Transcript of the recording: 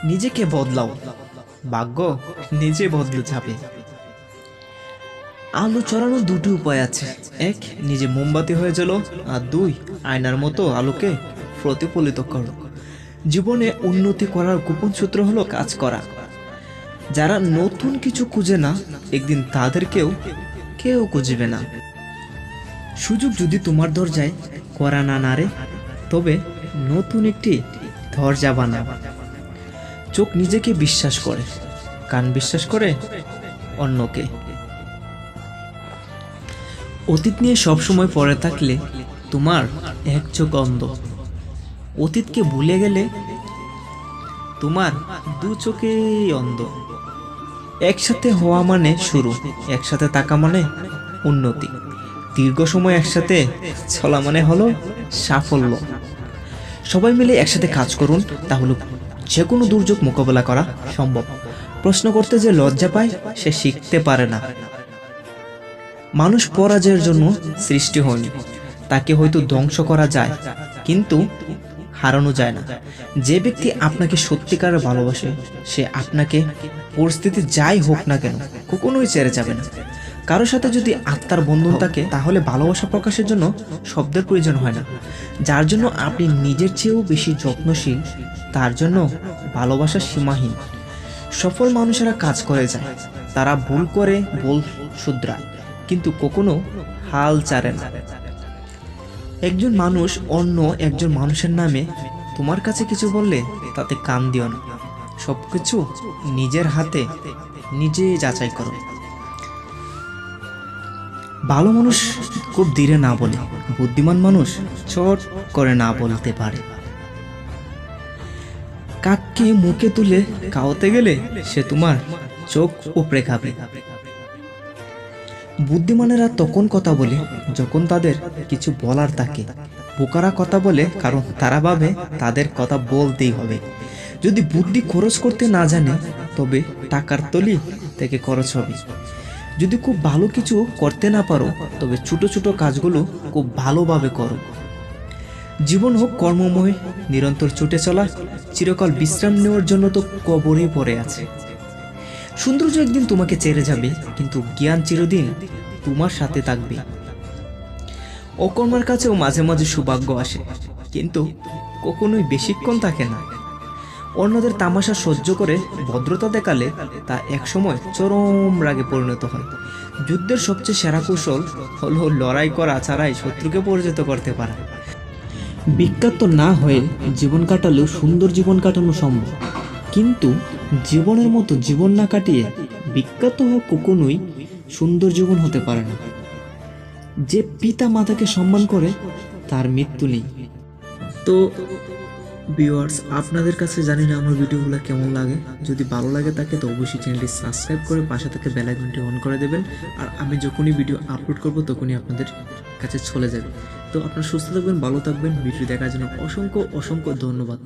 নিজেকে বদলাও, ভাগ্য নিজে বদলে যাবে। আলো চড়ানো দুটি উপায় আছে, এক নিজে মোমবাতি হয়ে চলো, আর দুই আয়নার মতো আলোকে প্রতিফলিত করো। জীবনে উন্নতি করার গোপন সূত্র হলো কাজ করা। যারা নতুন কিছু খুঁজে না, একদিন তাদেরকেও কেউ খুঁজবে না। সুযোগ যদি তোমার দরজায় করা না নাড়ে, তবে নতুন একটি দরজা বানাও। চোখ নিজেকে বিশ্বাস করে, কান বিশ্বাস করে অন্যকে। অতীত নিয়ে সবসময় পড়ে থাকলে তোমার এক চোখ অন্ধ। অতীতকে ভুলে গেলে তোমার দু চোখেই অন্ধ। একসাথে হওয়া মানে শুরু, একসাথে থাকা মানে উন্নতি, দীর্ঘ সময় একসাথে চলা মানে হলো সাফল্য। সবাই মিলে একসাথে কাজ করুন, তাহলে যে কোনো দুর্যোগ মোকাবেলা করা সম্ভব। প্রশ্ন করতে যে লজ্জা পায়, সে শিখতে পারে না। মানুষ পরাজয়ের জন্য সৃষ্টি হয়নি, তাকে হয়তো ধ্বংস করা যায়, কিন্তু হারানো যায় না। যে ব্যক্তি আপনাকে সত্যিকারের ভালোবাসে, সে আপনাকে পরিস্থিতি যাই হোক না কেন কখনোই ছেড়ে যাবে না। কারোর সাথে যদি আত্মার বন্ধন থাকে, তাহলে ভালোবাসা প্রকাশের জন্য শব্দের প্রয়োজন হয় না। যার জন্য আপনি নিজের চেয়েও বেশি যত্নশীল, তার জন্য ভালোবাসা সীমাহীন। সফল মানুষেরা কাজ করে যায়, তারা ভুল করে ভুল শুধরায়, কিন্তু কখনো হাল ছাড়ে না। একজন মানুষ অন্য একজন মানুষের নামে তোমার কাছে কিছু বললে তাতে কান দিও না। সবকিছু নিজের হাতে নিজে যাচাই করো। ভালো মানুষ খুব ধীরে না বলে, বুদ্ধিমান মানুষ চট করে না বলতে পারে। কাককে মুখে তুলে খাওয়াতে গেলে সে তোমার চোখ উপড়ে খাবে। বুদ্ধিমানেরা তখন কথা বলে যখন তাদের কিছু বলার থাকে। বোকারা কথা বলে কারণ তারা ভাবে তাদের কথা বলতেই হবে। যদি বুদ্ধি খরচ করতে না জানে, তবে টাকার তলি থেকে খরচ হবে। যদি খুব ভালো কিছু করতে না পারো, তবে ছোট ছোট কাজগুলো খুব ভালোভাবে করো। জীবন হোক কর্মময়, নিরন্তর ছুটে চলা, চিরকাল বিশ্রাম নেওয়ার জন্য তো কবরে পড়ে আছে। সৌন্দর্য একদিন তোমাকে ছেড়ে যাবে, কিন্তু জ্ঞান চিরদিন তোমার সাথে থাকবে। অকর্মার কাছেও মাঝে মাঝে সৌভাগ্য আসে, কিন্তু কখনোই বেশিক্ষণ থাকে না। অন্যদের তামাশা সহ্য করে ভদ্রতা দেখালে তা একসময় চরম রাগে পরিণত হয়। যুদ্ধের সবচেয়ে সেরা কৌশল হলো লড়াই করা ছাড়াই শত্রুকে পরাজিত করতে পারা। বিখ্যাত না হয়ে জীবন কাটালেও সুন্দর জীবন কাটানো সম্ভব, কিন্তু জীবনের মতো জীবন না কাটিয়ে বিখ্যাত হওয়া কখনোই সুন্দর জীবন হতে পারে না। যে পিতা মাতাকে সম্মান করে, তার মৃত্যু নেই। তো ভিউয়ার্স, আপনাদের কাছে জানি না আমার ভিডিওগুলো কেমন লাগে। যদি ভালো লাগে থাকে তো অবশ্যই চ্যানেলটি সাবস্ক্রাইব করে পাশে থেকে বেল আইকনটি অন করে দেবেন। আর আমি যখনই ভিডিও আপলোড করব তখনই আপনাদের কাছে চলে যাবে। তো আপনারা সুস্থ থাকবেন, ভালো থাকবেন। ভিডিও দেখার জন্য অসংখ্য অসংখ্য ধন্যবাদ।